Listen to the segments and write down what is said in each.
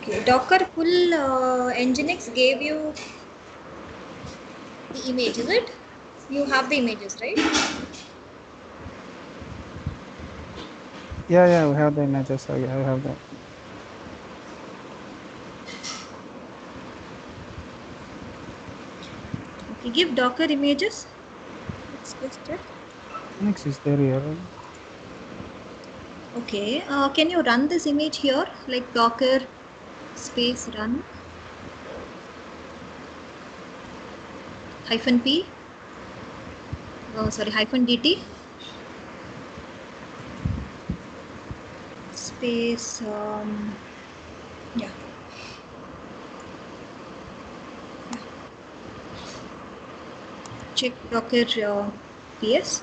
Okay, Docker full Nginx gave you the image, is it? You have the images, right? Yeah, we have the images. I have that. Okay, give Docker images. Let's just check. Next is there here. Okay, can you run this image here, like Docker space run -p, sorry, -dt space, yeah. Check Docker ps.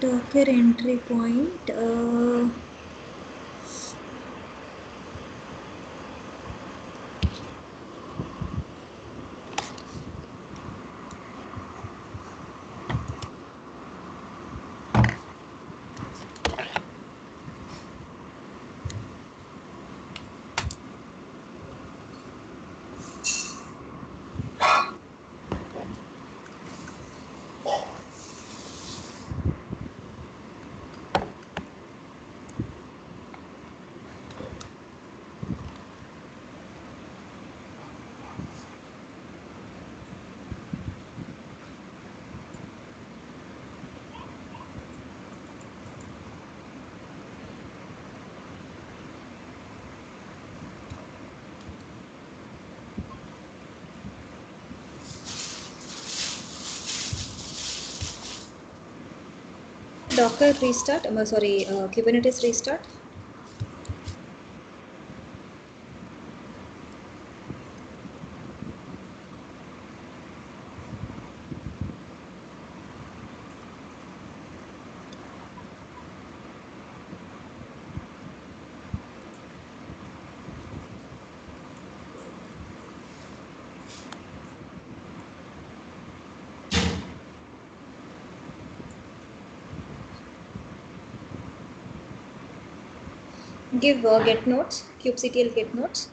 Docker entry point. Docker restart, sorry, Kubernetes restart. Give get notes, kubectl get notes.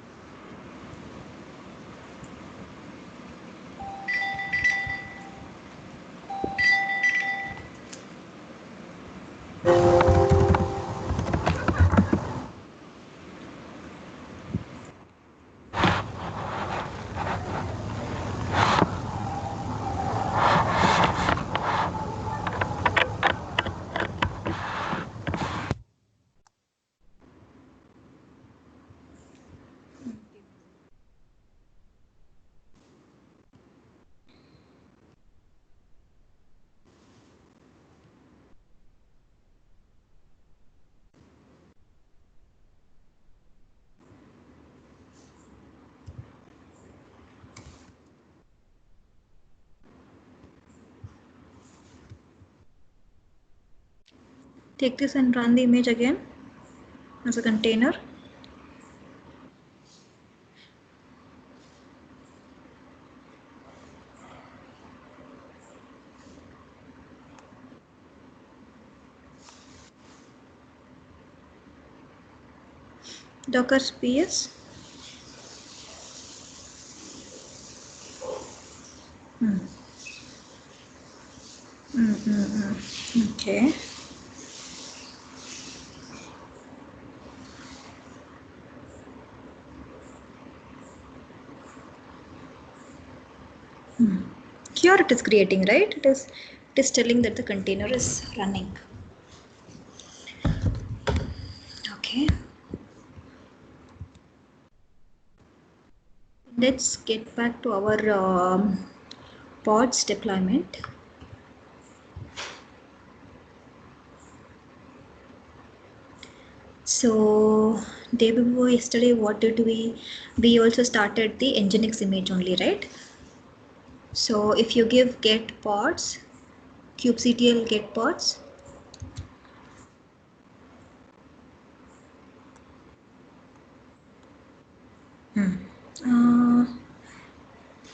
Take this and run the image again as a container. Docker ps. Okay. Here it is creating, right? It is telling that the container is running. Okay. Let's get back to our pods deployment. So day before yesterday, what did we also started the Nginx image only, right? So if you give get pods, kubectl get pods,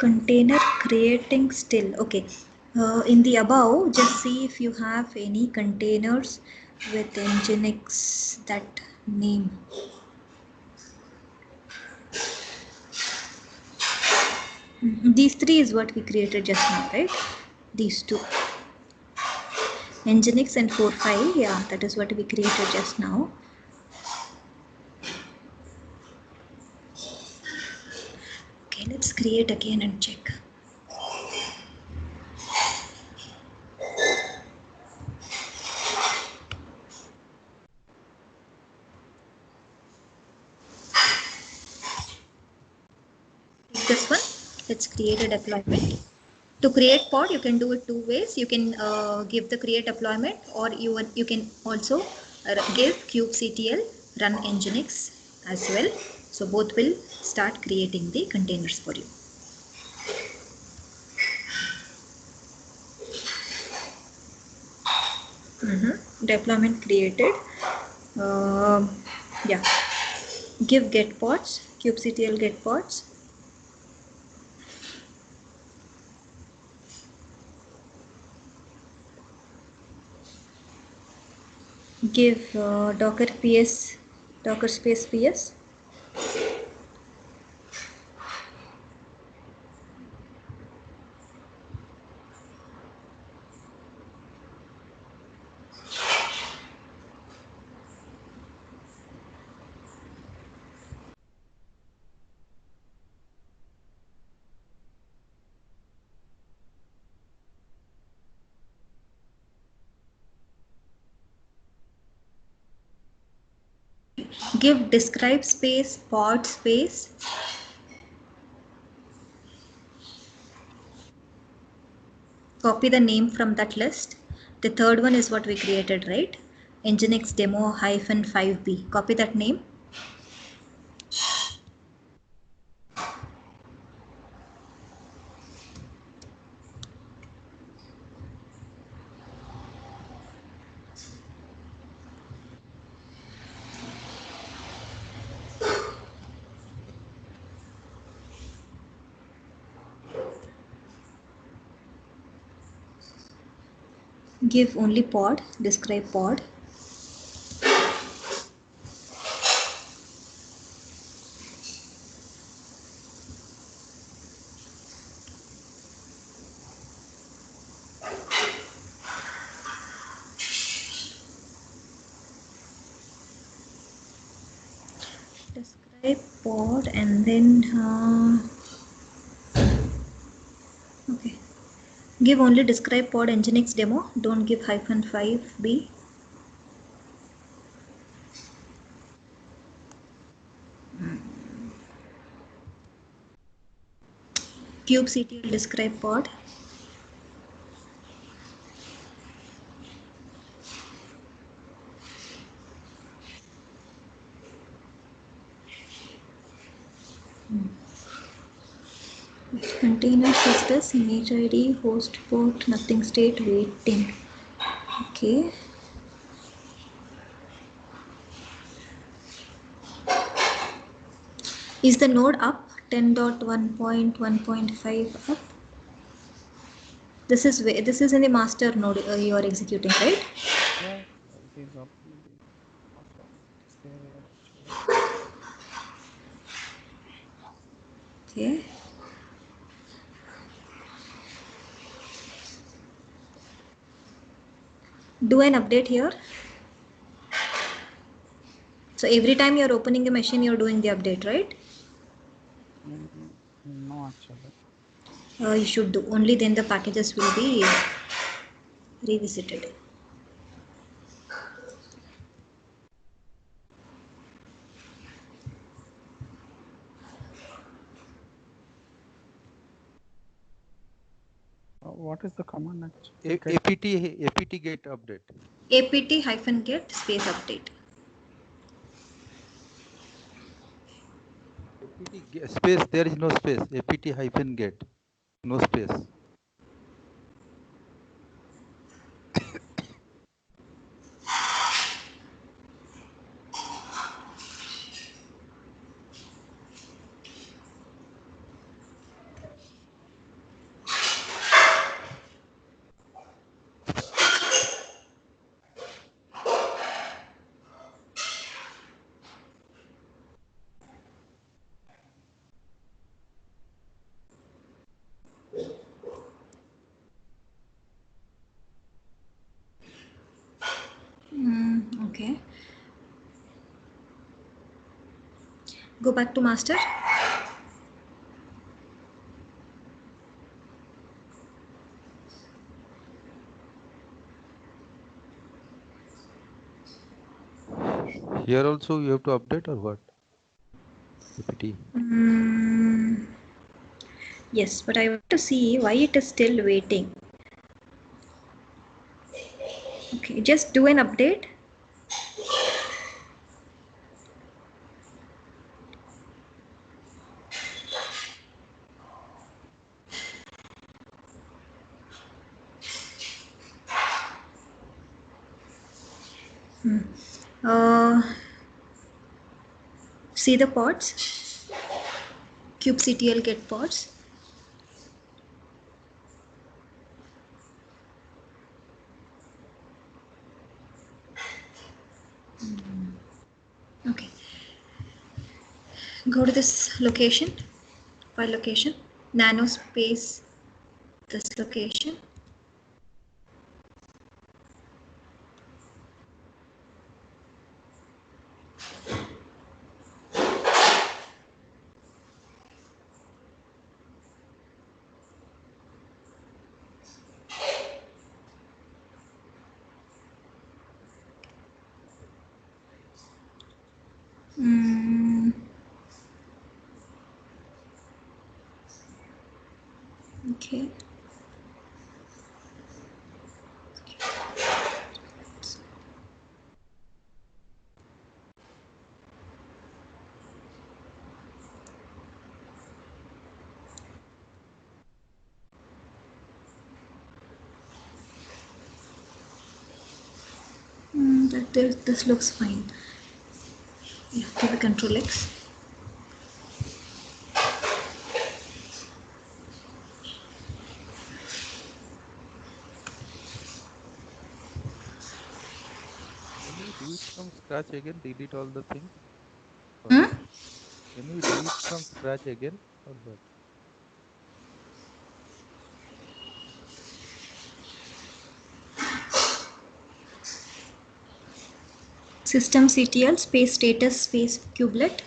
container creating still. Okay. In the above, just see if you have any containers with Nginx that name. These three is what we created just now, right? These two. Nginx and 4.5, yeah, that is what we created just now. Okay, let's create again and check. Take this one. Let's create a deployment. To create pod, you can do it two ways. You can give the create deployment, or you can also give kubectl run nginx as well. So both will start creating the containers for you. Deployment created. Yeah. Give get pods, kubectl get pods. Give docker ps, docker space ps. Give describe space, pod space. Copy the name from that list. The third one is what we created, right? Nginx demo -5b. Copy that name. Give only pod, describe pod. Describe pod and then okay. Give only describe pod nginx demo. Don't give -5b. Kubectl describe pod. Which containers is this? Image ID, host port, nothing state, waiting. Okay. Is the node up? 10.1.1.5 up? This is in the master node you are executing, right? Yeah, it is up in the master. It is there here actually. Okay. Do an update here. So every time you're opening a machine, you're doing the update, right? No, actually. You should do. Only then the packages will be revisited. What is the command actually? apt get update. apt-get space update. Space, there is no space. apt-get, no space. Okay. Go back to master. Here also you have to update or what? APT. Yes, but I want to see why it is still waiting. Okay, just do an update. Uh, see the pods, kubectl get pods. Okay, go to this location, file location, nano space, this location. Okay. This looks fine. Yeah, give a control X. Can we do it from scratch again? Delete all the things or Hmm? what? Can we do it from scratch again or what? Systemctl space status space kubelet.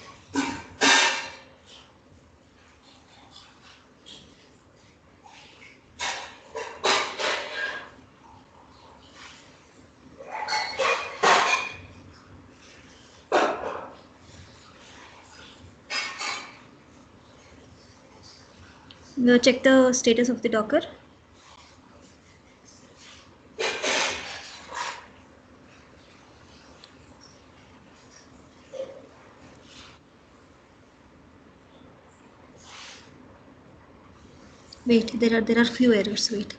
Check the status of the Docker. Wait, there are few errors. Wait.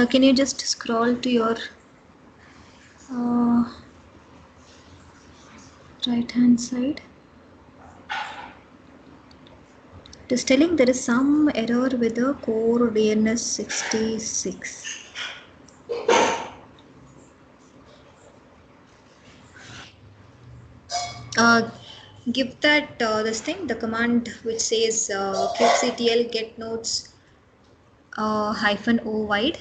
Can you just scroll to your uh, right hand side? It is telling there is some error with the core DNS 66. Uh, give that this thing, the command which says kubectl get nodes hyphen o wide.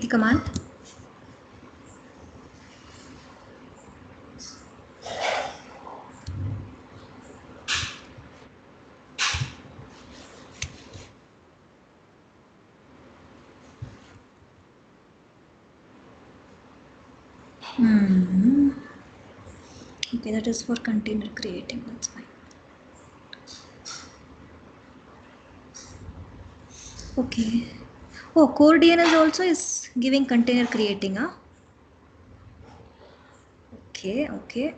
The command. Okay, that is for container creating. That's fine. Okay. Oh, core DNS also is giving container creating, huh? Okay, okay.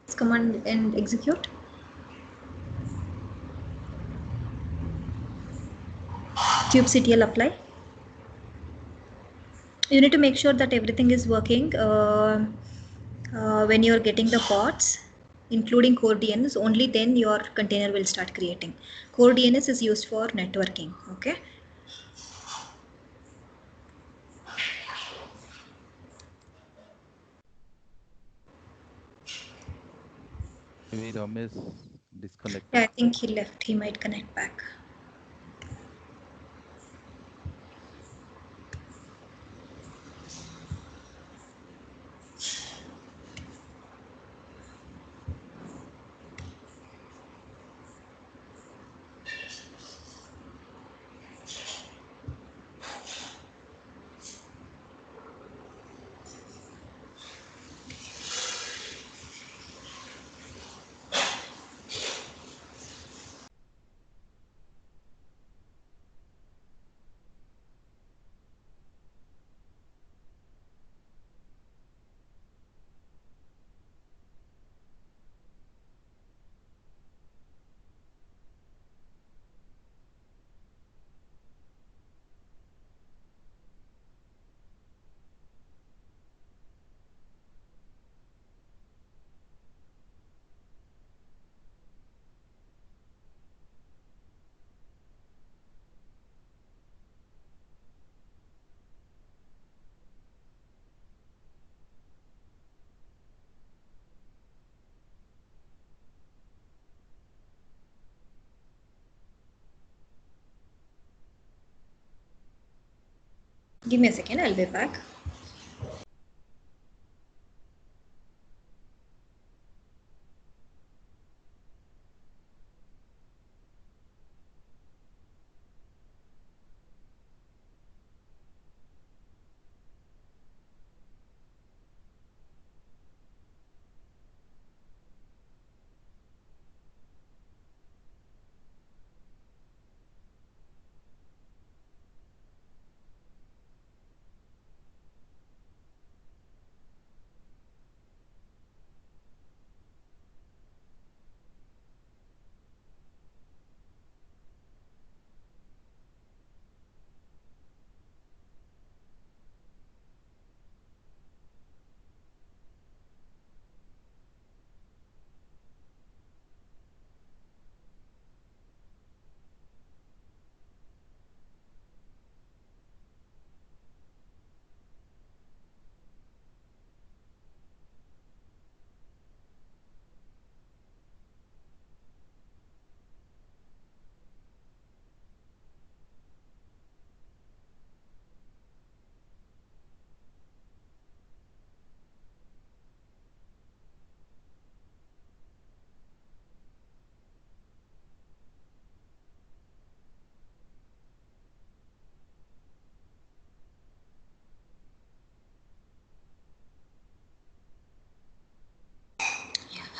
This command and execute. kubectl apply. You need to make sure that everything is working when you're getting the pods, including core DNS. Only then your container will start creating. Core DNS is used for networking. Okay. Maybe Ramesh Yeah, disconnected. I think he left. He might connect back. Give me a second. I'll be back.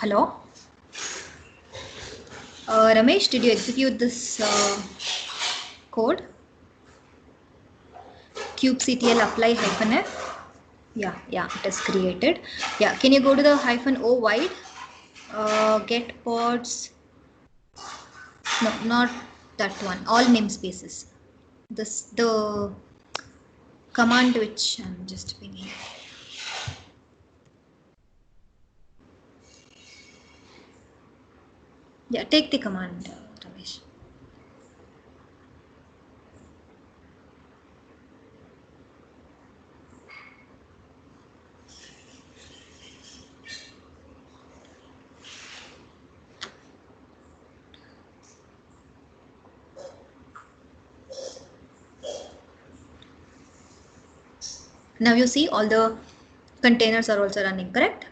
Hello. Ramesh, did you execute this code? kubectl apply hyphen f. Yeah, yeah, it is created. Yeah, can you go to the hyphen o wide? Get pods. No, not that one. All namespaces. This the command which I'm just pinging. Yeah, take the command, Ramesh. Now you see all the containers are also running, correct?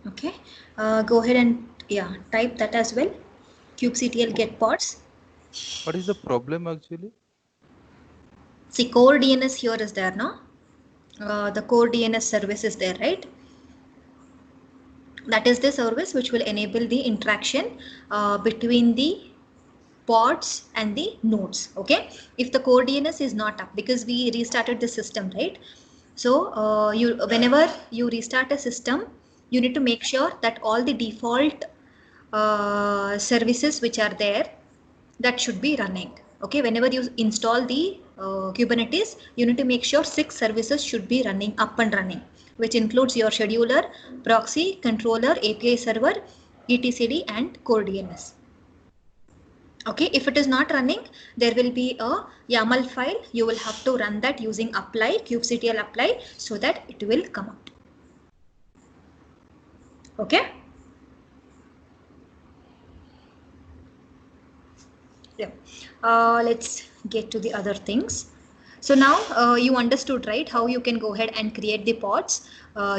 Okay, go ahead and type that as well. kubectl get pods. What is the problem actually? See, core DNS here is there, no? The core DNS service is there, right? That is the service which will enable the interaction between the pods and the nodes. Okay, if the core DNS is not up, because we restarted the system, right? So whenever you restart a system, you need to make sure that all the default services which are there, that should be running. Okay, whenever you install the Kubernetes, you need to make sure 6 services should be running, up and running, which includes your scheduler, proxy, controller, API server, etcd and core DNS. Okay, if it is not running, there will be a YAML file. You will have to run that using apply, kubectl apply, so that it will come up. Okay. Yeah. Let's get to the other things. So now you understood, right, how you can go ahead and create the pods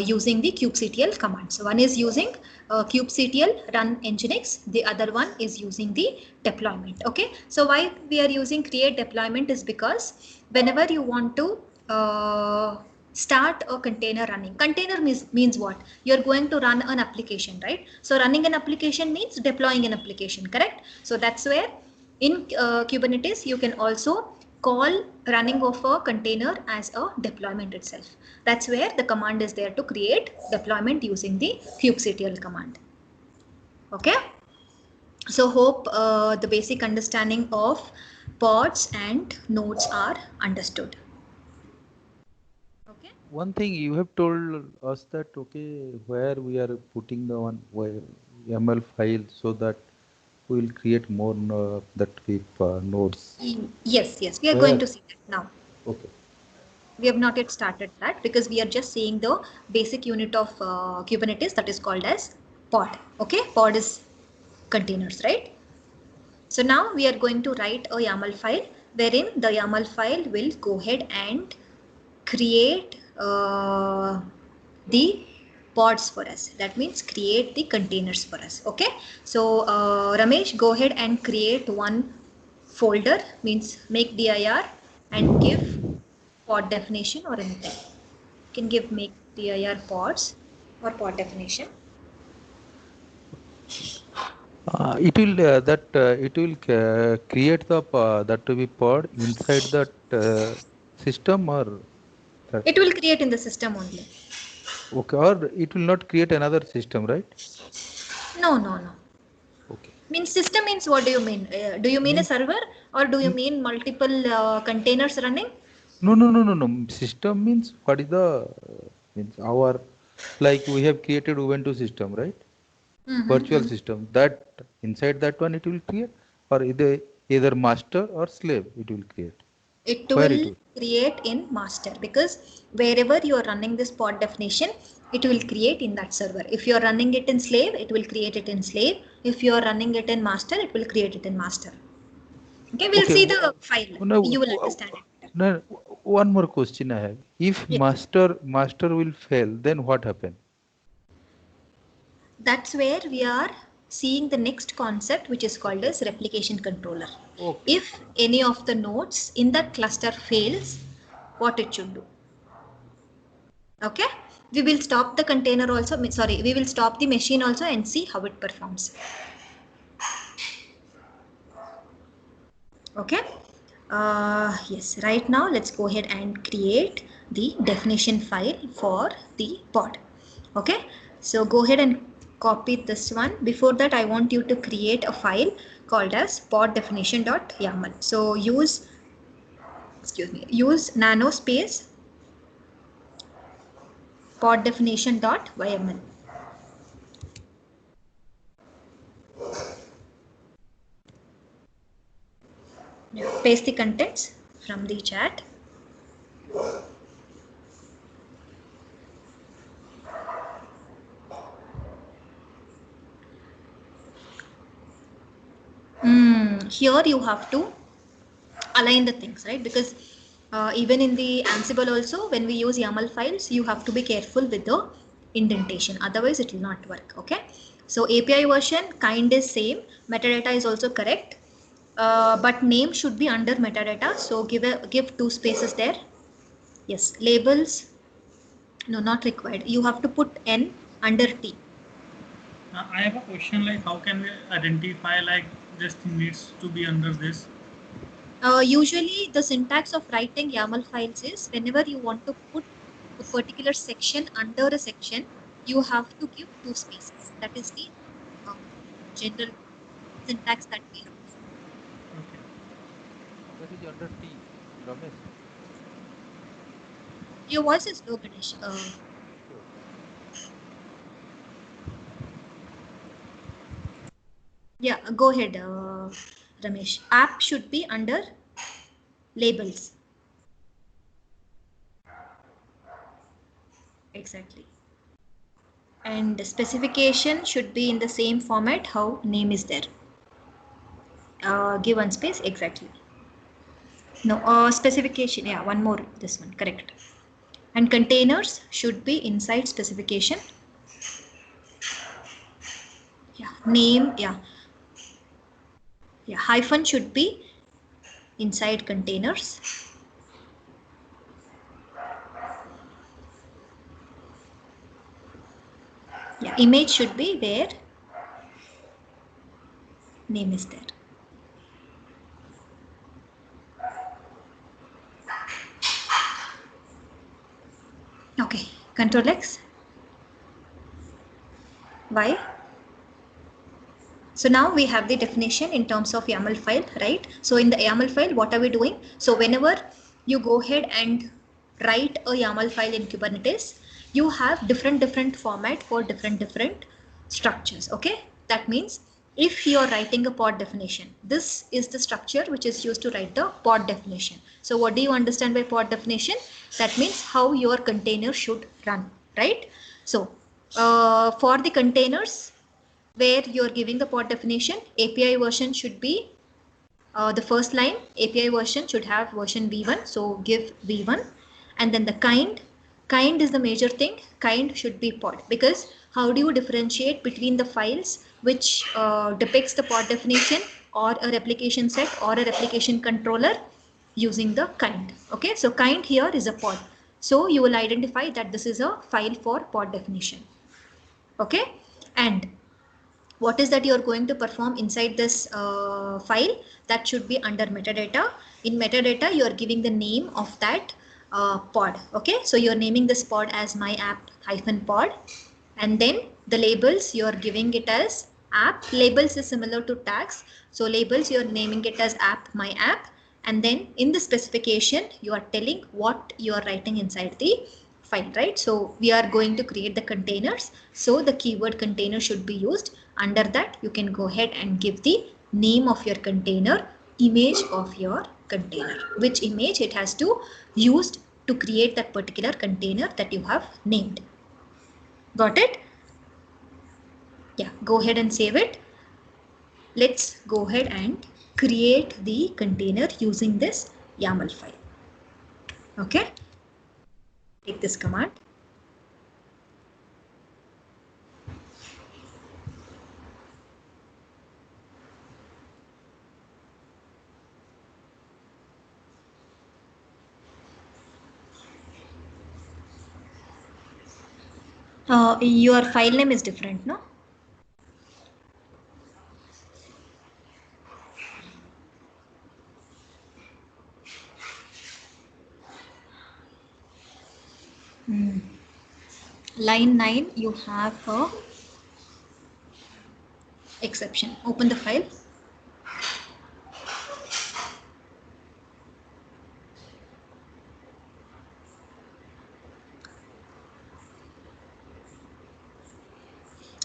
using the kubectl commands. One is using kubectl run nginx. The other one is using the deployment. Okay. So why we are using create deployment is because whenever you want to start a container running. Container means what? You're going to run an application, right? So running an application means deploying an application, correct? So that's where in Kubernetes, you can also call running of a container as a deployment itself. That's where the command is there to create deployment using the kubectl command. Okay. So hope the basic understanding of pods and nodes are understood. Okay. One thing you have told us that, okay, where we are putting the one YAML file so that we will create more that with nodes. Yes, we are going Where? to see that now. Okay. We have not yet started that because we are just seeing the basic unit of Kubernetes, that is called as pod. Okay, pod is containers, right? So now we are going to write a YAML file wherein the YAML file will go ahead and create the pods for us. That means create the containers for us. Okay, so Ramesh, go ahead and create one folder, means make dir and give pod definition or anything. You can give make dir pods or pod definition. It will create the that to be pod inside that system, or that, It will create in the system only. okay, or it will not create another system, right? No. Okay. Means system means what do you mean? Do you mean a Means server or do you n- mean multiple containers running? no. System means what is the means our, like we have created Ubuntu system, right? Virtual Mm-hmm. system, that inside that one it will create, or either master or slave it will create. It Where it will will? create in master because wherever you are running this pod definition, it will create in that server. If you are running it in slave, it will create it in slave. If you are running it in master, it will create it in master. Okay, we'll Okay. see the file. No, You will understand it better. no, one more question I have. If Yeah. master will fail, then what happen? That's where we are seeing the next concept, which is called Okay. as replication controller. Okay. If any of the nodes in that cluster fails, what it should do? Okay, we will stop the container also, sorry, we will stop the machine also and see how it performs. Okay, yes, right now let's go ahead and create the definition file for the pod. Okay, so go ahead and copy this one. Before that, I want you to create a file called as pod definition.yaml. So use nano space pod definition.yml. Paste the contents from the chat. here you have to align the things, right? Because even in the Ansible also, when we use YAML files, you have to be careful with the indentation, otherwise it will not work. Okay, so API version kind is same, metadata is also correct, but name should be under metadata, so give two spaces there. Yes, labels, no, not required, you have to put N under T. I have a question, like how can we identify like this thing needs to be under this? Usually the syntax of writing YAML files is whenever you want to put a particular section under a section, you have to give two spaces. That is the general syntax that we have. Okay. That is under T, Ramesh. Your voice is low, Ganesh. Okay, okay. Yeah, go ahead, Ramesh. App should be under labels. Exactly. And specification should be in the same format how name is there. Give one space, exactly. No, specification, yeah, one more, this one, correct. And containers should be inside specification. Yeah, name, yeah. Yeah, hyphen should be inside containers. Yeah, image should be where name is there. Okay, Control X. Why? So now we have the definition in terms of YAML file, right? So in the YAML file, what are we doing? So whenever you go ahead and write a YAML file in Kubernetes, you have different format for different structures. Okay, that means if you are writing a pod definition, this is the structure which is used to write the pod definition. So what do you understand by pod definition? That means how your container should run, right? So for the containers where you're giving the pod definition, API version should be the first line. API version should have version v1, so give v1. And then the kind is the major thing. Kind should be pod, because how do you differentiate between the files which depicts the pod definition or a replication set or a replication controller? Using the kind. Okay, so kind here is a pod, so you will identify that this is a file for pod definition. Okay, and what is that you're going to perform inside this file? That should be under metadata. In metadata, you are giving the name of that pod. Okay, so you're naming this pod as my app -pod, and then the labels you're giving it as app. Labels is similar to tags, so labels you're naming it as app my app, and then in the specification you are telling what you are writing inside the file, right? So we are going to create the containers, so the keyword container should be used. Under that, you can go ahead and give the name of your container, image of your container, which image it has to used to create that particular container that you have named. Got it? Yeah, go ahead and save it. Let's go ahead and create the container using this YAML file. Okay, take this command. Your file name is different, no? Line 9, you have a exception. Open the file.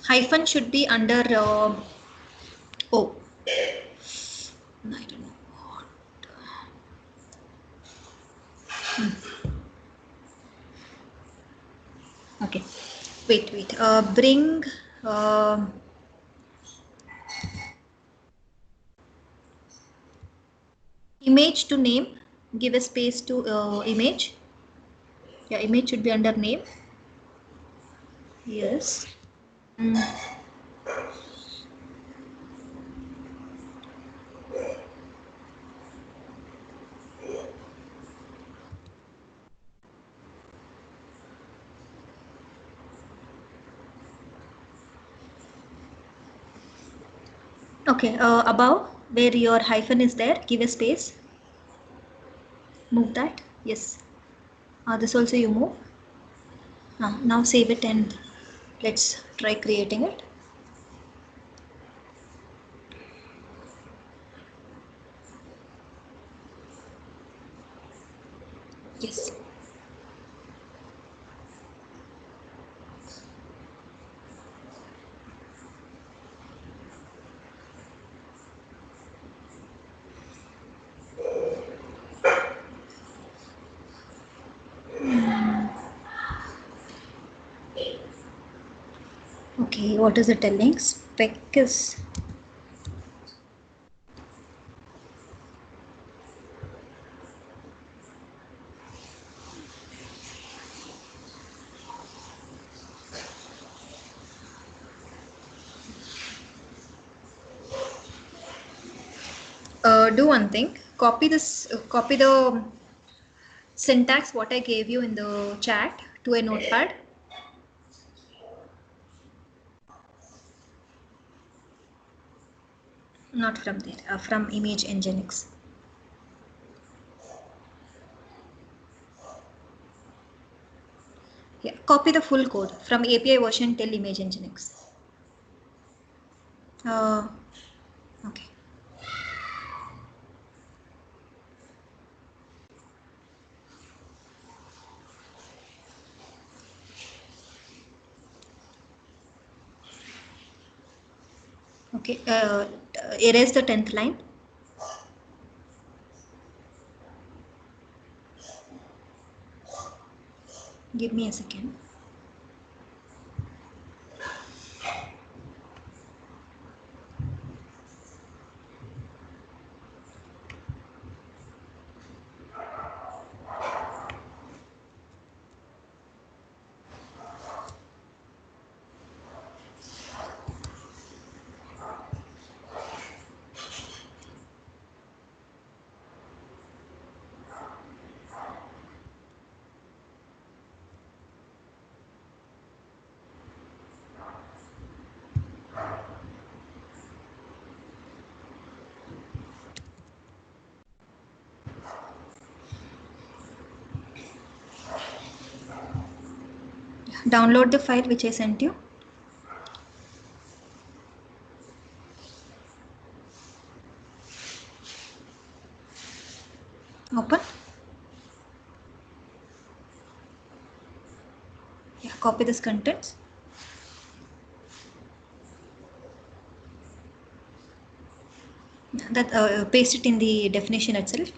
Hyphen should be under oh, I don't know what. Okay, wait. Bring Image to name, give a space to image. Yeah, image should be under name. Yes. Okay, above where your hyphen is there, give a space. Move that. Yes. This also you move. Now save it and let's try creating it. Yes. Okay, what is it telling? Spec is do one thing. Copy this. Copy the syntax what I gave you in the chat to a notepad. Not from there. From image nginx. Yeah, copy the full code from API version till image nginx. Okay. Okay. Erase the 10th line. Give me a second. Download the file which I sent you. Open. Yeah, copy this contents. That paste it in the definition itself.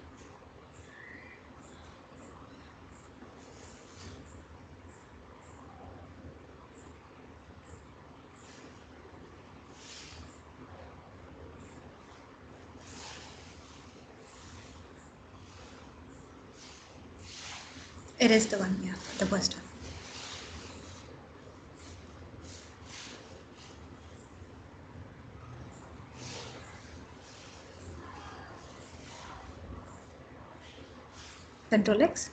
It is the one, yeah, the first one. Control X.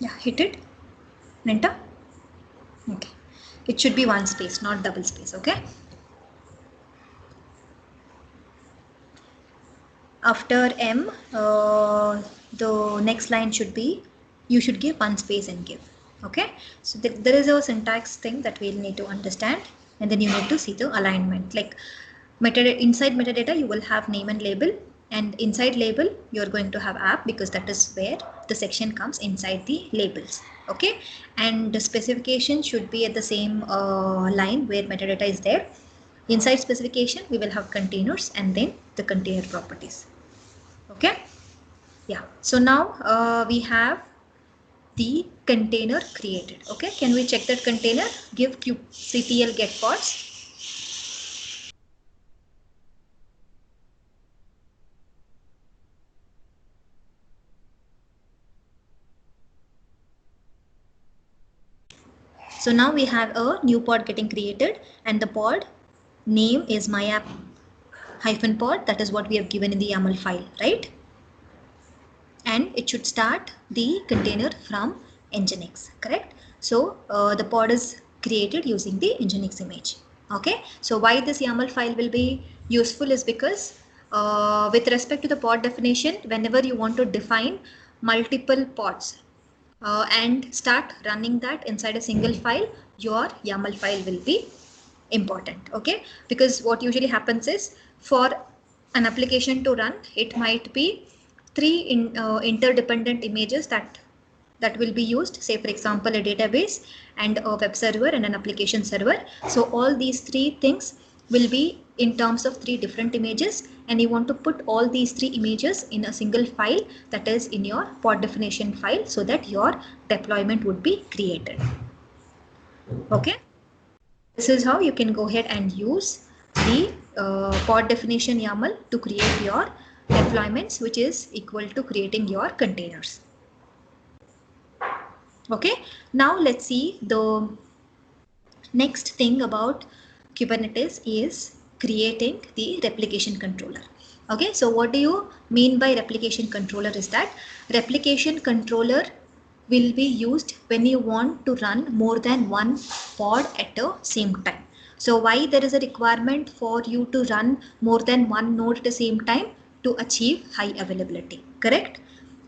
Yeah, hit it. Enter. Okay. It should be one space, not double space. Okay. After M, the next line should be, you should give one space and give. Okay. So there is a syntax thing that we'll need to understand, and then you need to see the alignment. Like inside metadata, you will have name and label, and inside label, you're going to have app because that is where the section comes inside the labels. Okay. And the specification should be at the same line where metadata is there. Inside specification, we will have containers and then the container properties. Okay. Yeah. So now we have the container created. Okay, can we check that container? Give kubectl get pods. So now we have a new pod getting created, and the pod name is myapp-pod. That is what we have given in the YAML file, right? And it should start the container from Nginx, correct? So the pod is created using the Nginx image. Okay, so why this YAML file will be useful is because with respect to the pod definition, whenever you want to define multiple pods and start running that inside a single file, your YAML file will be important. Okay, because what usually happens is for an application to run, it might be three interdependent images that will be used, say for example a database and a web server and an application server. So all these three things will be in terms of three different images, and you want to put all these three images in a single file, that is in your pod definition file, so that your deployment would be created. Okay, this is how you can go ahead and use the pod definition YAML to create your deployments, which is equal to creating your containers. Okay, now let's see the next thing about Kubernetes is creating the replication controller. Okay, so what do you mean by replication controller is that replication controller will be used when you want to run more than one pod at the same time. So why there is a requirement for you to run more than one node at the same time? To achieve high availability, correct?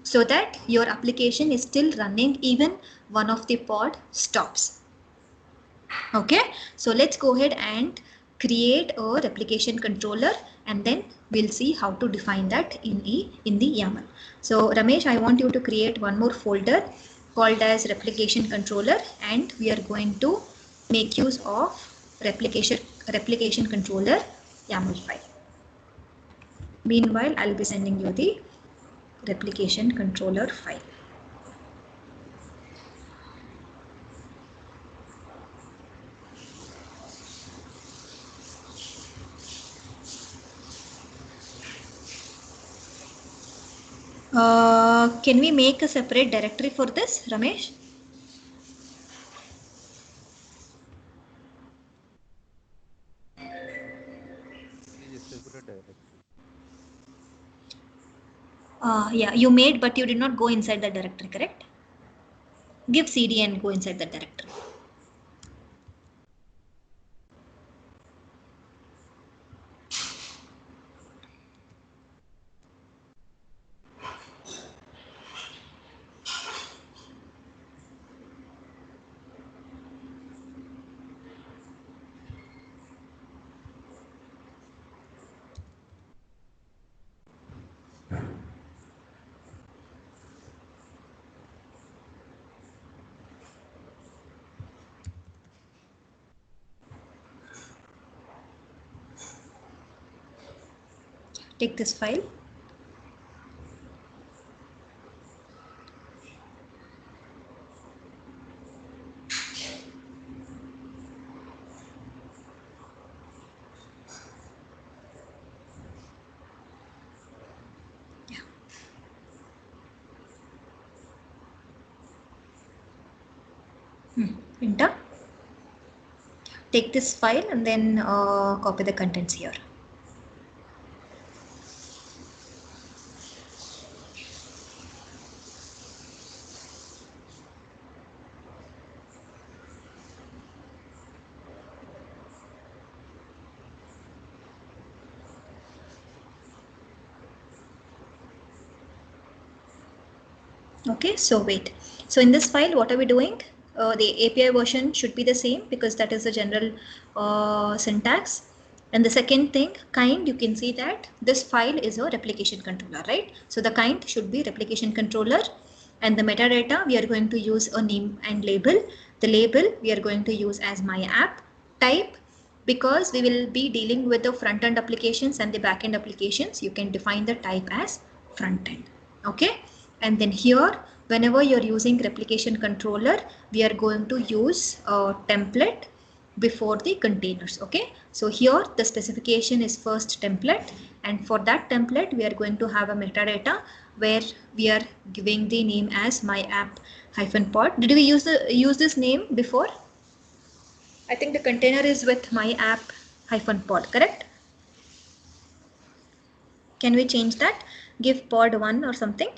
So that your application is still running even one of the pod stops. Okay, so let's go ahead and create a replication controller, and then we'll see how to define that in the YAML. So Ramesh, I want you to create one more folder called as replication controller, and we are going to make use of replication controller YAML file. Meanwhile, I'll be sending you the replication controller file. Can we make a separate directory for this, Ramesh? It is a separate directory. Yeah, you made, but you did not go inside the directory, correct? Give cd and go inside the directory. Take this file. Enter. Take this file and then copy the contents here. Okay, so wait. So in this file, what are we doing? The API version should be the same because that is the general syntax. And the second thing, kind, you can see that this file is a replication controller, right? So the kind should be replication controller, and the metadata we are going to use a name and label. The label we are going to use as my app. Type, because we will be dealing with the front end applications and the back end applications, you can define the type as front end. Okay, and then here whenever you're using replication controller, we are going to use a template before the containers. Okay, so here the specification is first template, and for that template we are going to have a metadata where we are giving the name as my app -pod. Did we use this name before? I think the container is with my app -pod, correct? Can we change that? Give pod 1 or something.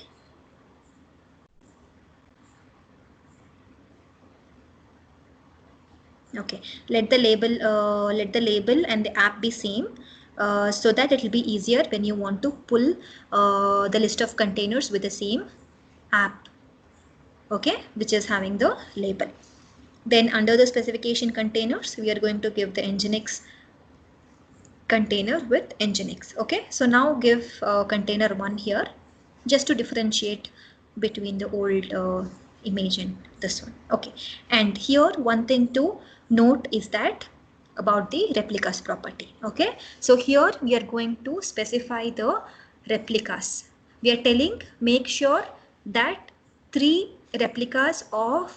Okay, let the label and the app be same, so that it will be easier when you want to pull the list of containers with the same app, okay, which is having the label. Then under the specification containers, we are going to give the Nginx container with Nginx. Okay, so now give container 1 here, just to differentiate between the old image and this one. Okay, and here one thing to note is that about the replicas property. Okay, so here we are going to specify the replicas. We are telling make sure that 3 replicas of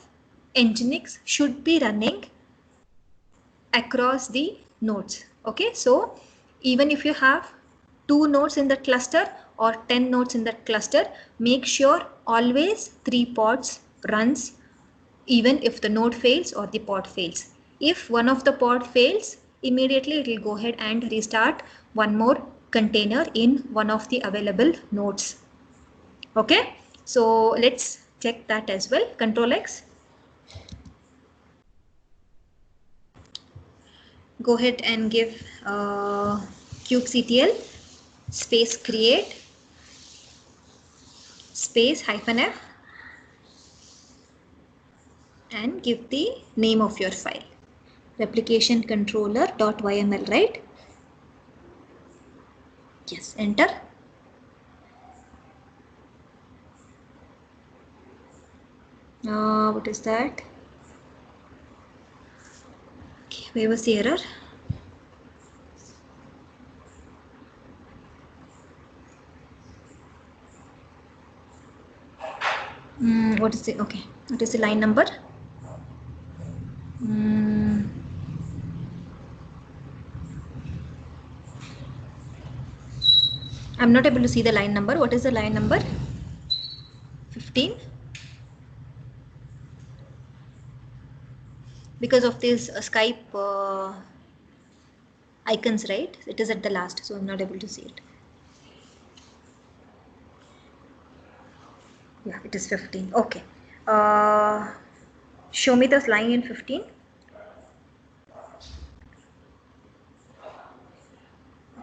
Nginx should be running across the nodes. Okay, so even if you have 2 nodes in the cluster or 10 nodes in that cluster, make sure always 3 pods runs even if the node fails or the pod fails. If one of the pod fails, immediately it will go ahead and restart one more container in one of the available nodes. Okay, so let's check that as well. Control X. Go ahead and give kubectl space create space -f and give the name of your file, replication controller.yml, right? Yes, enter. What is that? Okay, where was the error? What is the, okay, what is the line number? I'm not able to see the line number. What is the line number? 15. Because of this Skype icons, right? It is at the last, so I'm not able to see it. Yeah, it is 15. Okay. Show me this line in 15.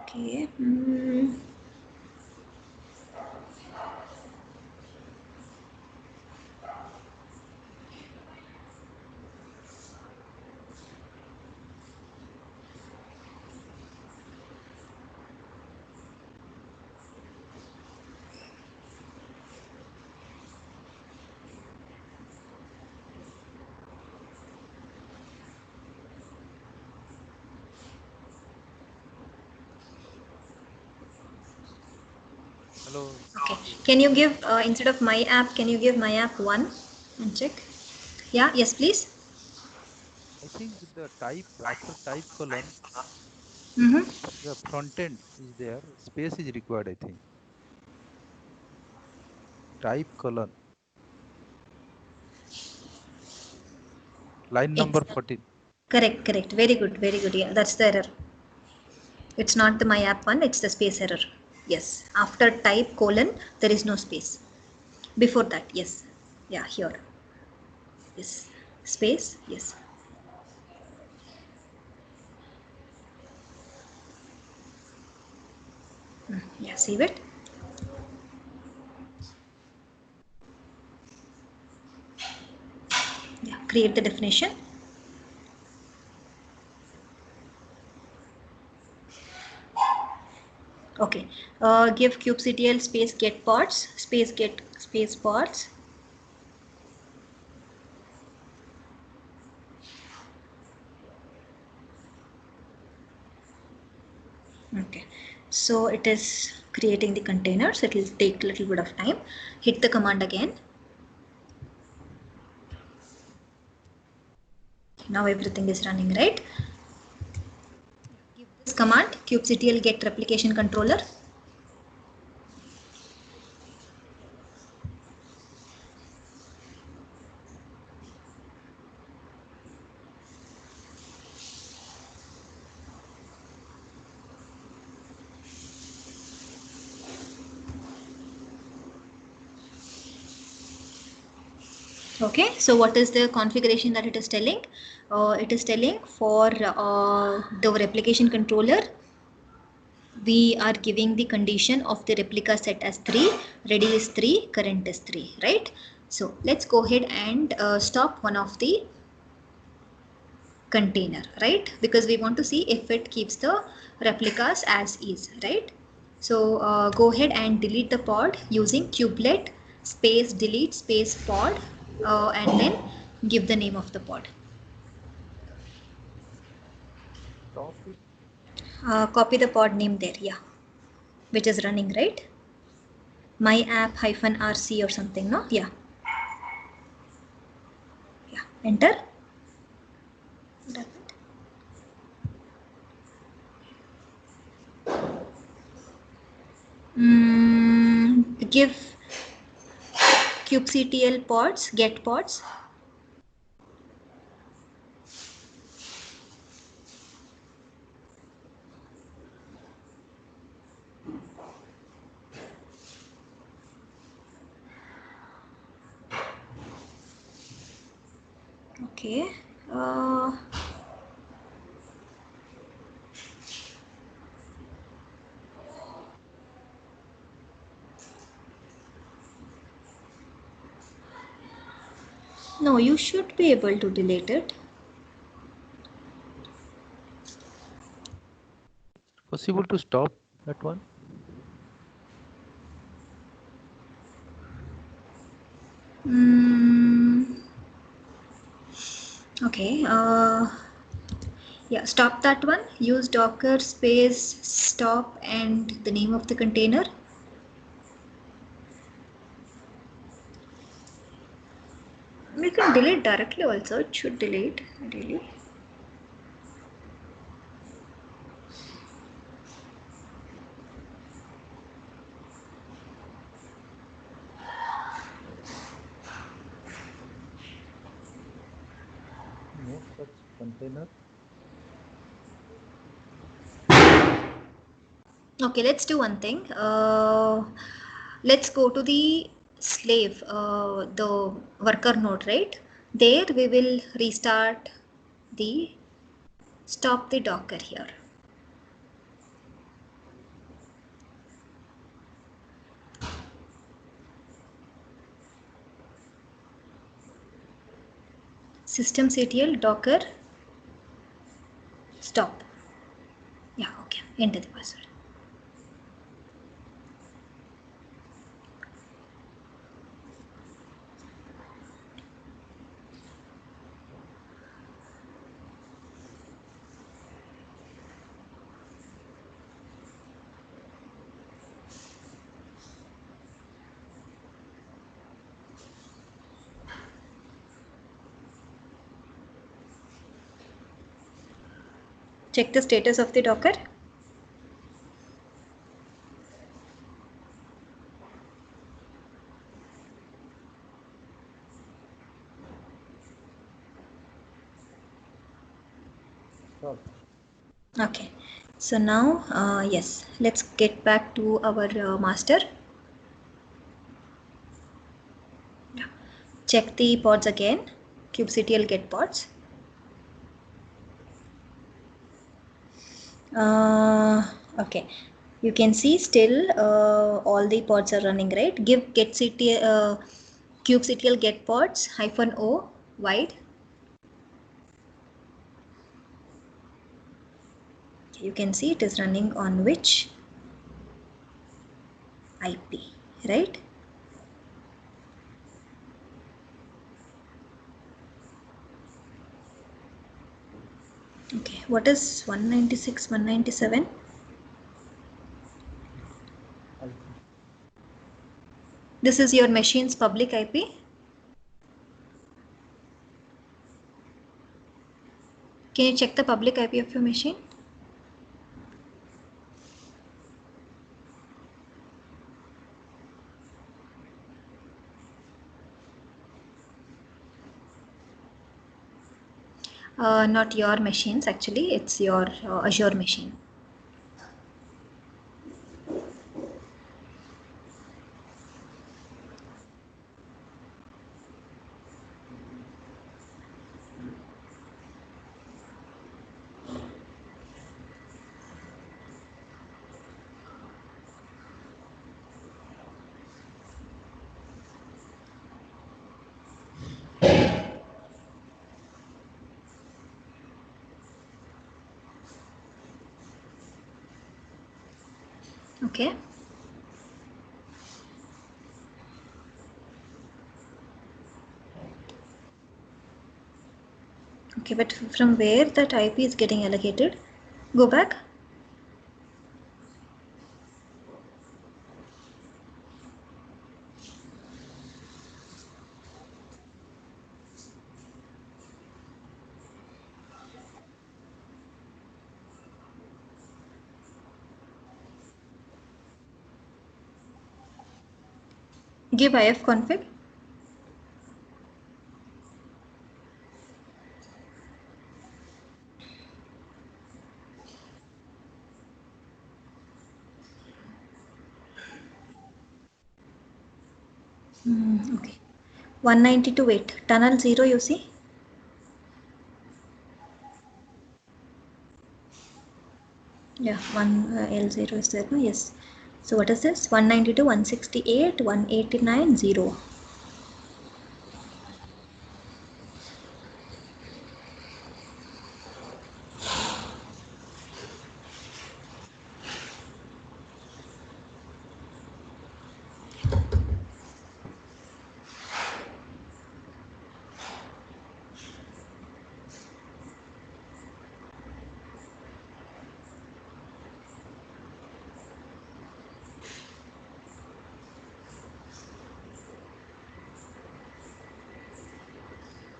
Okay. Hello. Okay. Can you give instead of my app? Can you give my app 1 and check? Yeah. Yes, please. I think the type after type colon, the front end is there. Space is required, I think. Type colon. Line number 14. Correct. Correct. Very good. Very good. Yeah, that's the error. It's not the my app one. It's the space error. Yes. After type colon, there is no space. Before that, yes. Yeah. Here. Yes. Space. Yes. Yeah. Save it. Yeah. Create the definition. Okay. Give kubectl space get pods space get space pods. Okay. So it is creating the containers. It will take a little bit of time. Hit the command again. now everything is running, right? Give this command kubectl get replication controller. Okay, so what is the configuration that it is telling? It is telling for the replication controller, we are giving the condition of the replica set as 3, ready is 3, current is 3, right? So let's go ahead and stop one of the container, right? Because we want to see if it keeps the replicas as is, right? So go ahead and delete the pod using kubelet space delete space pod and then give the name of the pod. Stop it. Copy the pod name there, yeah, which is running, right? My app -rc or something, no? Yeah. Yeah, enter. Give kubectl pods, get pods. Okay. No, you should be able to delete it. Possible to stop that one? Okay. Yeah, stop that one. Use docker space stop and the name of the container. You can delete directly also. It should delete ideally. No such container. Okay, let's do one thing. Let's go to the slave, the worker node, right? There we will restart the stop the docker here. Systemctl docker stop. Yeah, okay. Enter the password. Check the status of the docker. Stop. Okay, so now yes, let's get back to our master. Yeah. Check the pods again, kubectl get pods. Okay, you can see still all the pods are running, right? Give kubectl get pods -o wide. You can see it is running on which IP, right? Okay, what is 196, 197? IP. This is your machine's public IP. Can you check the public IP of your machine? Not your machines, actually, it's your Azure machine. Okay. Okay, but from where that IP is getting allocated? Go back. Give ifconfig. Okay. 192, wait. Tunnel 0, you see? Yeah, L0 is there. No? Yes. So what is this? 192, 168, 189, 0.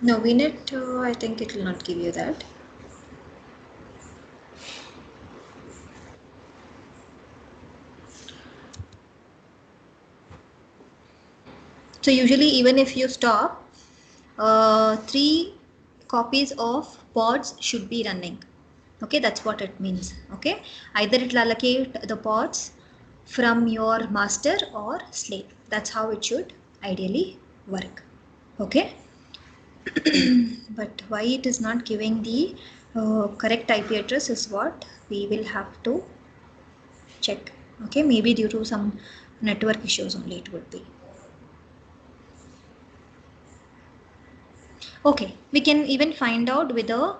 No, VNet, I think it will not give you that. So usually even if you stop, 3 copies of pods should be running. Okay, that's what it means. Okay, either it will allocate the pods from your master or slave. That's how it should ideally work. Okay. But why it is not giving the correct IP address is what we will have to check. Okay, maybe due to some network issues only it would be. Okay, we can even find out with a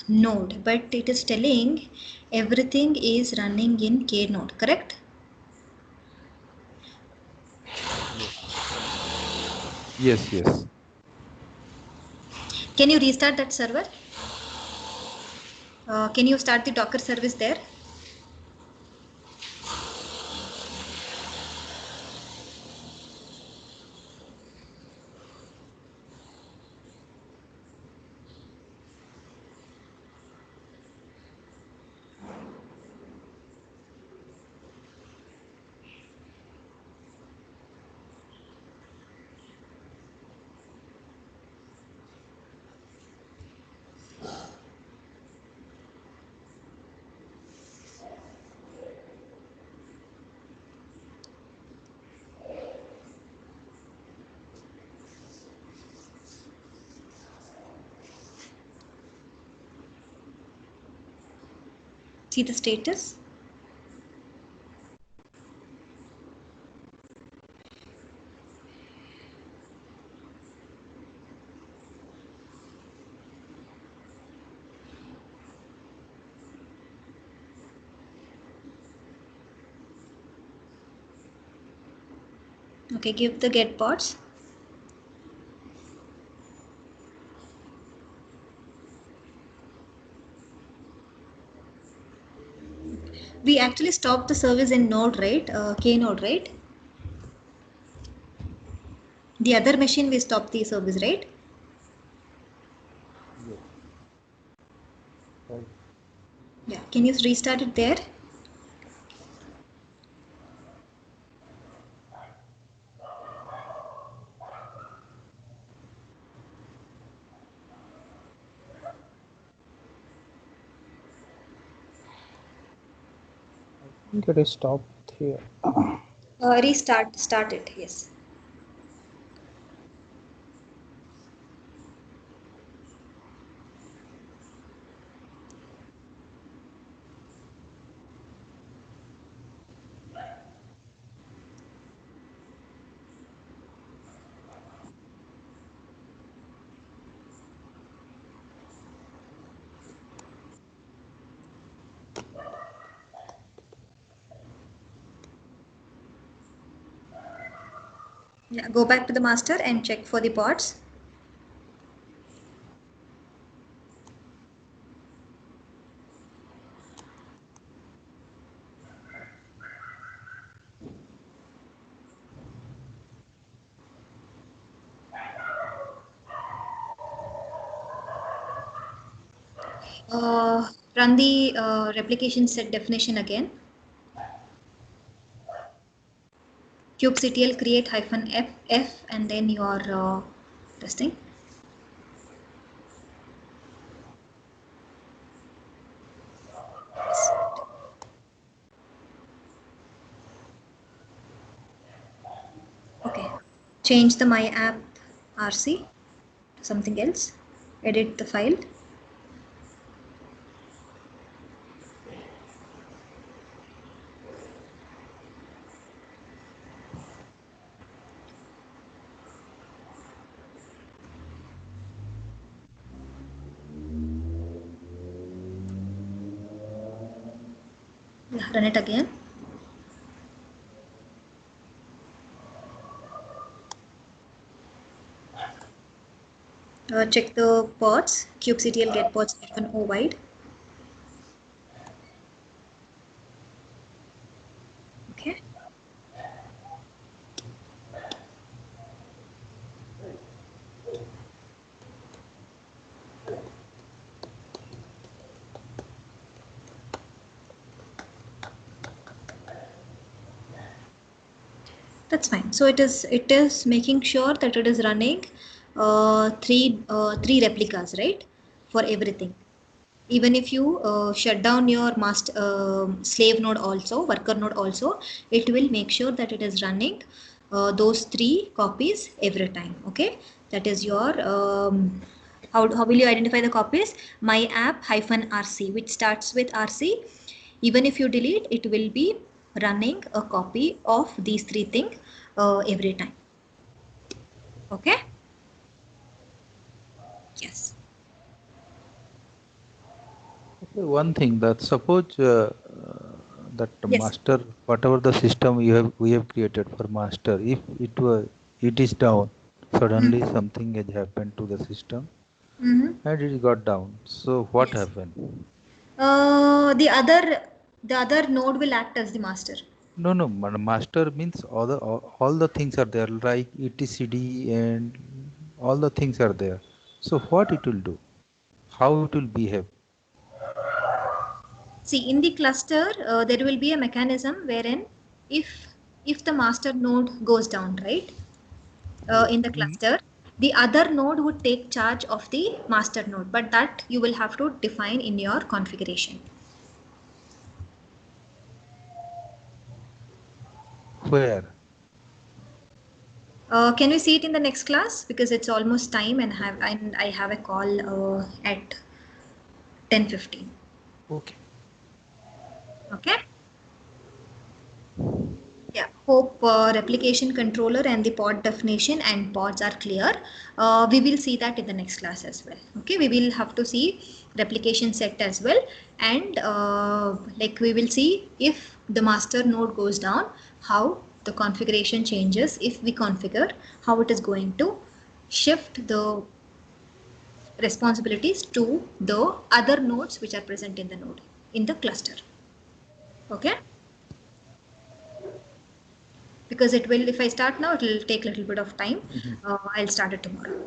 node, but it is telling everything is running in K node, correct? Yes, yes. Can you restart that server? Can you start the Docker service there? See the status. Okay, give the get pods. We actually stopped the service in node, right? K node, right? The other machine we stopped the service, right? Yes. Can you restart it there? I think it is stopped here. Start it, yes. Yeah, go back to the master and check for the pods. Run the replication set definition again. kubectl create -f and then your testing. Okay. Change the my app rc to something else. Edit the file. Yeah, run it again. Check the pods. kubectl get pods -o wide. Okay. That's fine. So it is making sure that it is running three replicas, right, for everything. Even if you shut down your master slave node also, worker node also, it will make sure that it is running those three copies every time. Okay, that is your how will you identify the copies? My app -rc, which starts with rc. Even if you delete, it will be running a copy of these three things every time. Okay. Yes. Okay, one thing that suppose that Yes. master, whatever the system we have created for master, if it is down, suddenly something has happened to the system Mm-hmm. and it got down. So what Yes. happened? The other node will act as the master. No, no, master means all the things are there, like etcd and all the things are there. So what it will do? How it will behave? See, in the cluster, there will be a mechanism wherein if the master node goes down, right, Yes. in the cluster, the other node would take charge of the master node, but that you will have to define in your configuration. Where? Can we see it in the next class? Because it's almost time and I have a call at 10:15. Okay. Okay. Yeah, hope replication controller and the pod definition and pods are clear. We will see that in the next class as well. Okay, we will have to see replication set as well, and like we will see if the master node goes down, how the configuration changes if we configure, how it is going to shift the responsibilities to the other nodes which are present in the node in the cluster. Okay. Because it will, if I start now, it will take a little bit of time. Mhm. I'll start it tomorrow.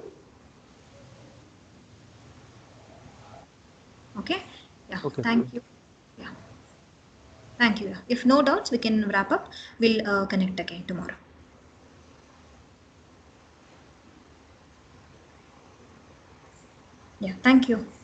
Okay. Yeah. Okay. Thank you. Yeah. Thank you. If no doubts, we can wrap up. We'll connect again tomorrow. Yeah, thank you.